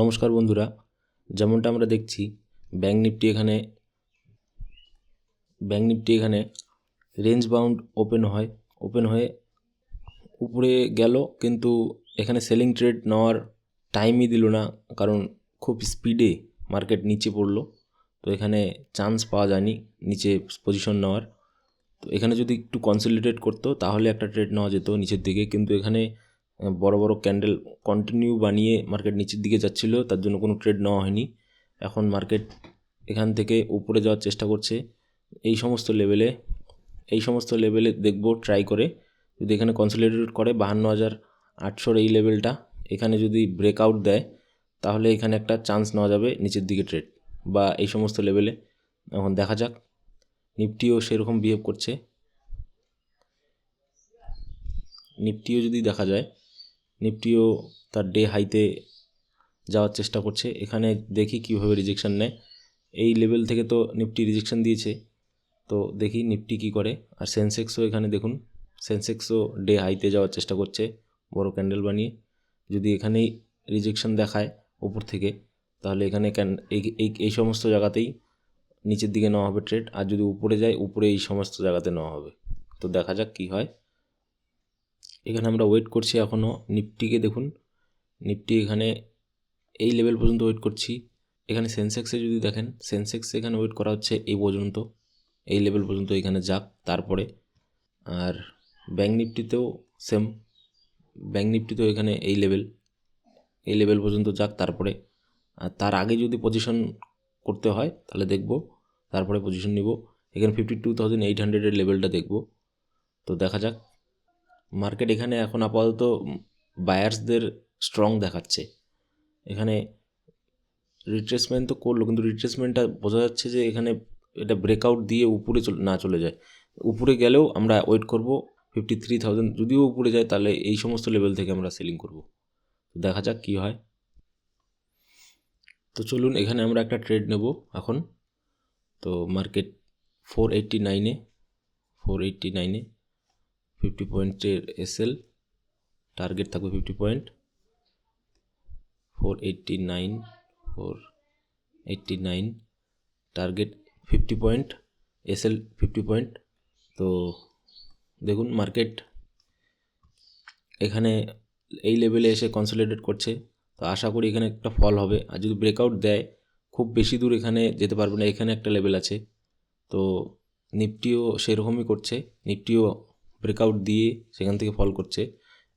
নমস্কার বন্ধুরা, যেমনটা আমরা দেখছি ব্যাঙ্ক নিফটি এখানে রেঞ্জ বাউন্ড ওপেন হয়ে উপরে গেল, কিন্তু এখানে সেলিং ট্রেড নেওয়ার টাইমই দিল না, কারণ খুব স্পিডে মার্কেট নিচে পড়লো। তো এখানে চান্স পাওয়া যায়নি নিচে পজিশন নেওয়ার। তো এখানে যদি একটু কনসলিডেট করতো তাহলে একটা ট্রেড নেওয়া যেত নিচের দিকে, কিন্তু এখানে বড় বড় ক্যান্ডেল কন্টিনিউ বানিয়ে মার্কেট নিচের দিকে যাচ্ছিল, তার জন্য কোনো ট্রেড নেওয়া হয়নি। এখন মার্কেট এখান থেকে উপরে যাওয়ার চেষ্টা করছে এই সমস্ত লেভেলে দেখব ট্রাই করে। যদি এখানে কনসলিডেট করে 52,800 এই লেভেলটা এখানে যদি ব্রেকআউট দেয়, তাহলে এখানে একটা চান্স নেওয়া যাবে নিচের দিকে ট্রেড বা এই সমস্ত লেভেলে। এখন দেখা যাক, নিফটিও সেরকম বিহেভ করছে। নিফটিও যদি দেখা যায়, নিফটিও তার ডে হাইতে যাওয়ার চেষ্টা করছে। এখানে দেখি কীভাবে রিজেকশন নেয়। এই লেভেল থেকে তো নিফটি রিজেকশন দিয়েছে, তো দেখি নিফটি কী করে। আর সেন্সেক্সও এখানে দেখুন, সেন্সেক্সও ডে হাইতে যাওয়ার চেষ্টা করছে বড় ক্যান্ডেল বানিয়ে। যদি এখানেই রিজেকশন দেখায় উপর থেকে, তাহলে এখানে এই সমস্ত জায়গাতেই নিচের দিকে নেওয়া হবে ট্রেড, আর যদি উপরে যায় উপরে এই সমস্ত জায়গাতে নেওয়া হবে। তো দেখা যাক কী হয়। এখানে আমরা ওয়েট করছি এখনও। নিফটিকে দেখুন, নিফটি এখানে এই লেভেল পর্যন্ত ওয়েট করছি। এখানে সেন্সেক্সে যদি দেখেন, সেন্সেক্সে এখানে ওয়েট করা হচ্ছে এই পর্যন্ত, এই লেভেল পর্যন্ত এখানে যাক তারপরে। আর ব্যাঙ্ক নিফটিতেও সেম, ব্যাঙ্ক নিফটিতেও এখানে এই লেভেল পর্যন্ত যাক তারপরে। আর তার আগে যদি পজিশন করতে হয় তাহলে দেখব, তারপরে পজিশন নিব। এখানে 52,800 লেভেলটা দেখব। তো দেখা যাক। মার্কেট এখানে এখন আপাতত বায়ার্সদের স্ট্রং দেখাচ্ছে। এখানে রিট্রেসমেন্ট তো করলো, কিন্তু রিট্রেসমেন্টটা বোঝা যাচ্ছে যে এখানে এটা ব্রেকআউট দিয়ে উপরে না চলে যায়। উপরে গেলেও আমরা ওয়েট করব 53,000, যদিও উপরে যায় তাহলে এই সমস্ত লেভেল থেকে আমরা সেলিং করব। দেখা যাক কি হয়। তো চলুন, এখানে আমরা একটা ট্রেড নেব এখন। তো মার্কেট 489-এ 50 পয়েন্টের এসএল, টার্গেট থাকবে 50 point. 489 target 50 point, SL 50 point. তো দেখুন মার্কেট এখানে এই লেভেলে এসে কনসলিডেট করছে। তো আশা করি এখানে একটা ফল হবে। আর যদি ব্রেকআউট দেয়, খুব বেশি দূর এখানে যেতে পারবে না, এখানে একটা লেভেল আছে। তো নিফটিও সেরকমই করছে, নিফটিও ব্রেকআউট দিয়ে সেখান থেকে ফল করছে।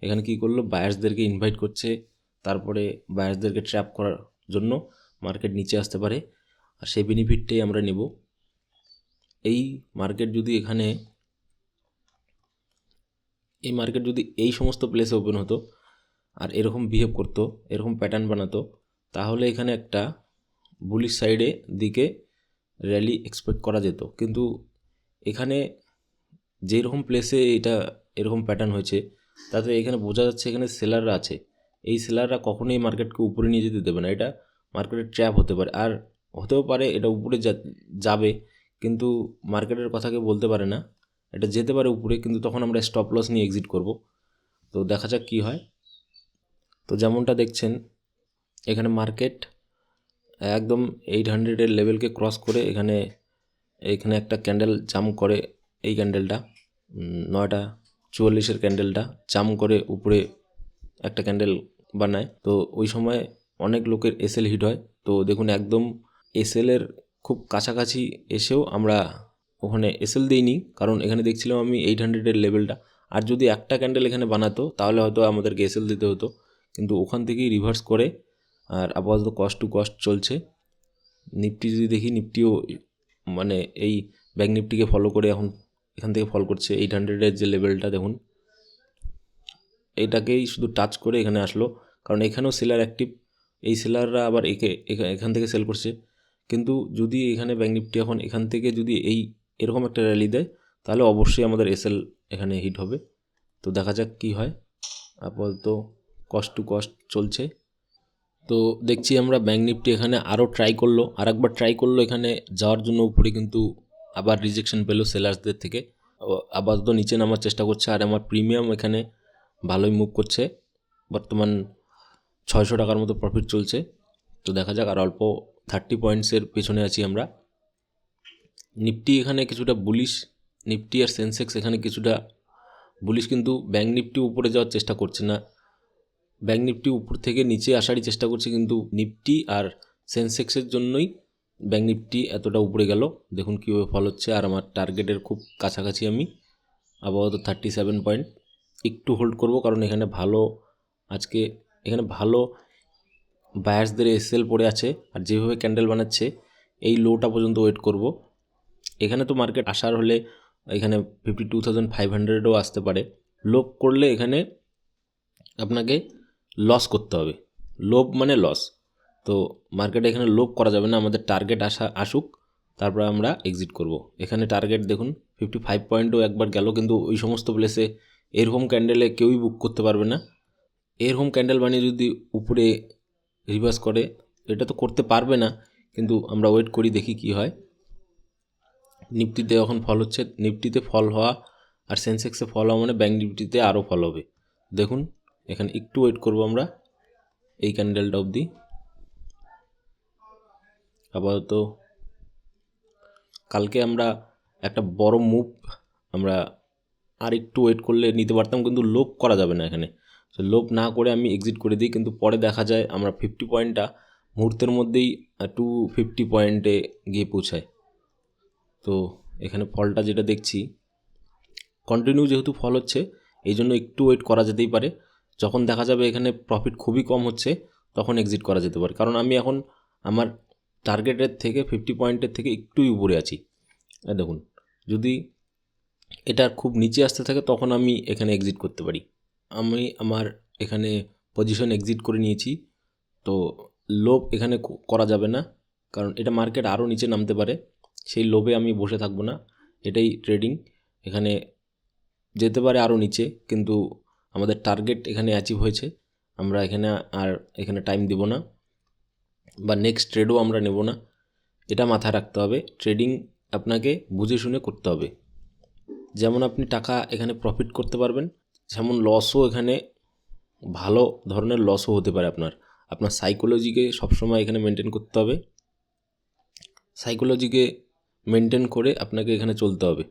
এখানে কি করলো, বায়ার্সদেরকে ইনভাইট করছে, তারপরে বায়ার্সদেরকে ট্র্যাপ করার জন্য মার্কেট নিচে আসতে পারে, আর সেই বেনিফিটটাই আমরা নেব। এই মার্কেট যদি এই সমস্ত প্লেসে ওপেন হতো আর এরকম বিহেভ করতো, এরকম প্যাটার্ন বানাতো, তাহলে এখানে একটা বুলিশ সাইডে দিকে র্যালি এক্সপেক্ট করা যেত। কিন্তু এখানে যেরকম প্লেসে এটা এরকম প্যাটার্ন হয়েছে, তাতে এখানে বোঝা যাচ্ছে এখানে সেলাররা আছে। এই সেলাররা কখনোই মার্কেটকে উপরে নিয়ে যেতে দেবে না। এটা মার্কেটের ট্র্যাপ হতে পারে, আর হতেও পারে এটা উপরে যাবে, কিন্তু মার্কেটের কথা কেউ বলতে পারে না। এটা যেতে পারে উপরে, কিন্তু তখন আমরা স্টপ লস নিয়ে এক্সিট করব। তো দেখা যাক কী হয়। তো যেমনটা দেখছেন, এখানে মার্কেট একদম 800-এর লেভেলকে ক্রস করে এখানে একটা ক্যান্ডেল জাম্প করে। এই ক্যান্ডেলটা 9:44-এর ক্যান্ডেলটা জাম্প করে উপরে একটা ক্যান্ডেল বানায়। তো ওই সময় অনেক লোকের এসএল হিট হয়। তো দেখুন একদম এসএলের খুব কাছাকাছি এসেও আমরা ওখানে এসএল দিইনি, কারণ এখানে দেখছিলাম আমি 800-এর লেভেলটা। আর যদি একটা ক্যান্ডেল এখানে বানাতো তাহলে হয়তো আমাদেরকে এসএল দিতে হতো, কিন্তু ওখান থেকেই রিভার্স করে। আর আপাতত কস্ট টু কস্ট চলছে। নিফটি যদি দেখি, নিফটিও মানে এই ব্যাঙ্ক নিফটিকে ফলো করে এখন এখান থেকে ফল করছে। 800-এর যে লেভেলটা দেখুন, এটাকেই শুধু টাচ করে এখানে আসলো, কারণ এখানেও সেলার অ্যাক্টিভ। এই সেলাররা আবার এখান থেকে সেল করছে। কিন্তু যদি এখানে ব্যাঙ্ক নিফটি এখন এখান থেকে যদি এরকম একটা র্যালি দেয়, তাহলে অবশ্যই আমাদের এসএল এখানে হিট হবে। তো দেখা যাক কি হয়। আপাতত কস্ট টু কস্ট চলছে। তো দেখছি আমরা ব্যাঙ্ক নিফটি এখানে আরেকবার ট্রাই করলো এখানে যাওয়ার জন্য উপরে, কিন্তু আবার রিজেকশন পেলো সেলার্সদের থেকে। আপাতত নিচে নামার চেষ্টা করছে। আর আমার প্রিমিয়াম এখানে ভালোই মুভ করছে, বর্তমান 600 টাকার মতো প্রফিট চলছে। তো দেখা যাক, আর অল্প 30 পয়েন্টসের পেছনে আছি আমরা। নিফটি এখানে কিছুটা বুলিশ, নিফটি আর সেন্সেক্স এখানে কিছুটা বুলিশ, কিন্তু ব্যাঙ্ক নিফটি উপরে যাওয়ার চেষ্টা করছে না। ব্যাঙ্ক নিফটি উপর থেকে নিচে আসারই চেষ্টা করছে, কিন্তু নিফটি আর সেন্সেক্সের জন্যই ব্যাঙ্ক নিফটি এতটা উপরে গেল। দেখুন কীভাবে ফল হচ্ছে, আর আমার টার্গেটের খুব কাছাকাছি আমি, আপাতত 37 পয়েন্ট। একটু হোল্ড করব, কারণ এখানে ভালো, আজকে এখানে ভালো বায়ার্সদের এসএল পড়ে আছে, আর যেভাবে ক্যান্ডেল বানাচ্ছে এই লোটা পর্যন্ত ওয়েট করব। এখানে তো মার্কেট আসার হলে এখানে 52,500ও আসতে পারে। লোভ করলে এখানে আপনাকে লস করতে হবে, লোভ মানে লস। তো মার্কেটে এখানে লোভ করা যাবে না, আমাদের টার্গেট আসুক, তারপর আমরা এক্সিট করব। এখানে টার্গেট দেখুন 55 পয়েন্টও একবার গেল, কিন্তু ওই সমস্ত প্লেসে এরকম ক্যান্ডেলে কেউই বুক করতে পারবে না। এরকম ক্যান্ডেল বানিয়ে যদি উপরে রিভার্স করে, এটা তো করতে পারবে না, কিন্তু আমরা ওয়েট করি, দেখি কি হয়। নিফটিতে এখন ফল হচ্ছে, নিফটিতে ফল হওয়া আর সেন্সেক্সে ফল হওয়া মানে ব্যাঙ্ক নিফটিতে আরও ফল হবে। দেখুন এখানে একটু ওয়েট করব আমরা এই ক্যান্ডেলটা অবধি। আপাতত কালকে আমরা একটা বড় মুভ আমরা আর একটু ওয়েট করলে নিতে পারতাম, কিন্তু লোভ করা যাবে না এখানে। তো লোভ না করে আমি এক্সিট করে দিই, কিন্তু পরে দেখা যায় আমরা 50 পয়েন্টটা মুহূর্তের মধ্যেই 250 পয়েন্টে গিয়ে পৌঁছায়। তো এখানে ফলটা যেটা দেখছি, কন্টিনিউ যেহেতু ফল হচ্ছে, এই জন্য একটু ওয়েট করা যেতেই পারে। যখন দেখা যাবে এখানে প্রফিট খুবই কম হচ্ছে, তখন এক্সিট করা যেতে পারে, কারণ আমি এখন আমার টার্গেটের থেকে 50 পয়েন্টের থেকে একটুই উপরে আছি। দেখুন যদি এটা খুব নিচে আসতে থাকে, তখন আমি এখানে এক্সিট করতে পারি। আমি আমার এখানে পজিশন এক্সিট করে নিয়েছি। তো লোভ এখানে করা যাবে না, কারণ এটা মার্কেট আরও নিচে নামতে পারে, সেই লোভে আমি বসে থাকবো না। এটাই ট্রেডিং, এখানে যেতে পারে আরও নিচে, কিন্তু আমাদের টার্গেট এখানে অ্যাচিভ হয়েছে। আমরা এখানে টাইম দেব না, বা নেক্সট ট্রেডও আমরা নেব না। এটা মাথায় রাখতে হবে, ট্রেডিং আপনাকে বুঝে শুনে করতে হবে। যেমন আপনি টাকা এখানে প্রফিট করতে পারবেন, যেমন লসও এখানে ভালো ধরনের লসও হতে পারে। আপনার সাইকোলজিকে সবসময় এখানে মেনটেন করতে হবে, সাইকোলজিকে মেনটেন করে আপনাকে এখানে চলতে হবে।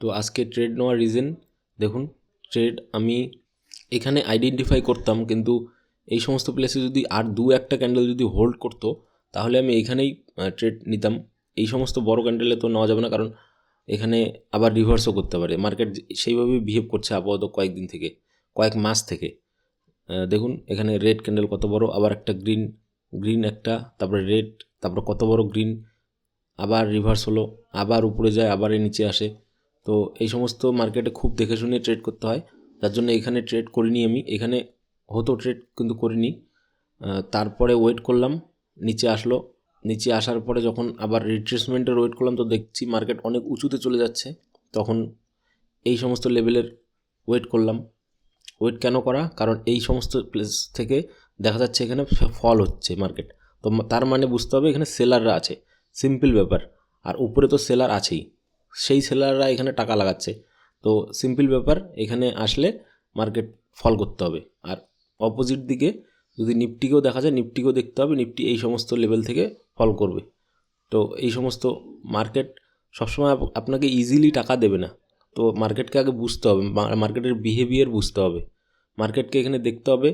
তো আজকে ট্রেড নেওয়ার রিজন দেখুন, ট্রেড আমি এখানে আইডেন্টিফাই করতাম, কিন্তু এই সমস্ত প্লেসে যদি আর একটা ক্যান্ডেল যদি হোল্ড করতো, তাহলে আমি এখানেই ট্রেড নিতাম। এই সমস্ত বড় ক্যান্ডেলে তো নেওয়া যাবে না, কারণ এখানে আবার রিভার্সও করতে পারে। মার্কেট সেইভাবেই বিহেভ করছে আপাতত কয়েকদিন থেকে, কয়েক মাস থেকে। দেখুন এখানে রেড ক্যান্ডেল কত বড়, আবার একটা গ্রিন একটা, তারপরে রেড, তারপরে কত বড় গ্রিন, আবার রিভার্স হলো, আবার উপরে যায়, আবার নিচে আসে। তো এই সমস্ত মার্কেটে খুব দেখে শুনে ট্রেড করতে হয়, যার জন্য এখানে ট্রেড করিনি আমি। এখানে হতো ট্রেড, কিন্তু করিনি। তারপরে ওয়েট করলাম, নিচে আসলো, নিচে আসার পরে যখন আবার রিট্রেসমেন্টের ওয়েট করলাম, তো দেখছি মার্কেট অনেক উঁচুতে চলে যাচ্ছে, তখন এই সমস্ত লেভেলের ওয়েট করলাম। ওয়েট কেন করা, কারণ এই সমস্ত প্লেস থেকে দেখা যাচ্ছে এখানে ফল হচ্ছে মার্কেট, তো তার মানে বুঝতে হবে এখানে সেলাররা আছে, সিম্পল ব্যাপার। আর উপরে তো সেলার আছেই, সেই সেলাররা এখানে টাকা লাগাচ্ছে। তো সিম্পল ব্যাপার, এখানে আসলে মার্কেট ফল করতে হবে। আর অপোজিট দিকে যদি নিফটিকেও দেখা যায়, নিফটিকেও দেখতে হবে, নিফটি এই সমস্ত লেভেল থেকে ফল করবে। তো এই সমস্ত মার্কেট সবসময় আপনাকে ইজিলি টাকা দেবে না। তো মার্কেটকে আগে বুঝতে হবে, মার্কেটের বিহেভিয়ার বুঝতে হবে, মার্কেটকে এখানে দেখতে হবে।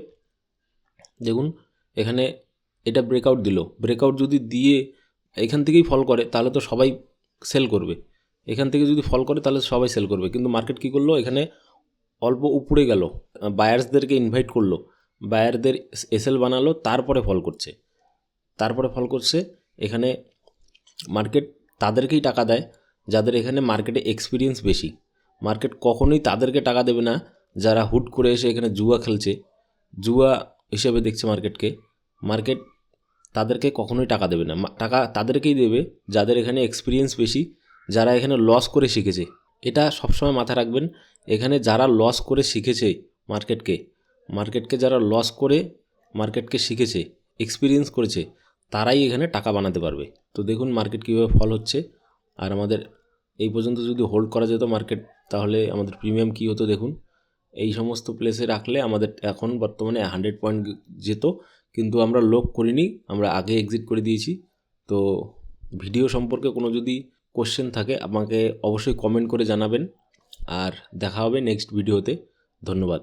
দেখুন এখানে এটা ব্রেকআউট দিল, ব্রেকআউট যদি দিয়ে এখান থেকেই ফল করে, তাহলে তো সবাই সেল করবে। এখান থেকে যদি ফল করে তাহলে সবাই সেল করবে, কিন্তু মার্কেট কী করলো, এখানে অল্প উপরে গেল, বায়ার্সদেরকে ইনভাইট করলো, বায়ারদের এসএল বানালো, তারপরে ফল করছে। এখানে মার্কেট তাদেরকেই টাকা দেয় যাদের এখানে মার্কেটে এক্সপিরিয়েন্স বেশি। মার্কেট কখনোই তাদেরকে টাকা দেবে না যারা হুট করে এসে এখানে জুয়া খেলছে, জুয়া হিসেবে দেখছে মার্কেটকে। মার্কেট তাদেরকে কখনোই টাকা দেবে না, টাকা তাদেরকেই দেবে যাদের এখানে এক্সপিরিয়েন্স বেশি, যারা এখানে লস করে শিখেছে। এটা সবসময় মাথায় রাখবেন, এখানে যারা লস করে শিখেছে মার্কেটকে যারা লস করে মার্কেটকে শিখেছে, এক্সপিরিয়েন্স করেছে, তারাই এখানে টাকা বানাতে পারবে। তো দেখুন মার্কেট কীভাবে ফল হচ্ছে। আর আমাদের এই পর্যন্ত যদি হোল্ড করা যেত মার্কেট, তাহলে আমাদের প্রিমিয়াম কী হতো দেখুন। এই সমস্ত প্লেসে রাখলে আমাদের এখন বর্তমানে 100 পয়েন্ট যেত, কিন্তু আমরা লক করিনি, আমরা আগে এক্সিট করে দিয়েছি। তো ভিডিও সম্পর্কে কোনো যদি কোশ্চেন থাকে আমাকে অবশ্যই কমেন্ট করে জানাবেন, আর দেখা হবে নেক্সট ভিডিওতে। ধন্যবাদ।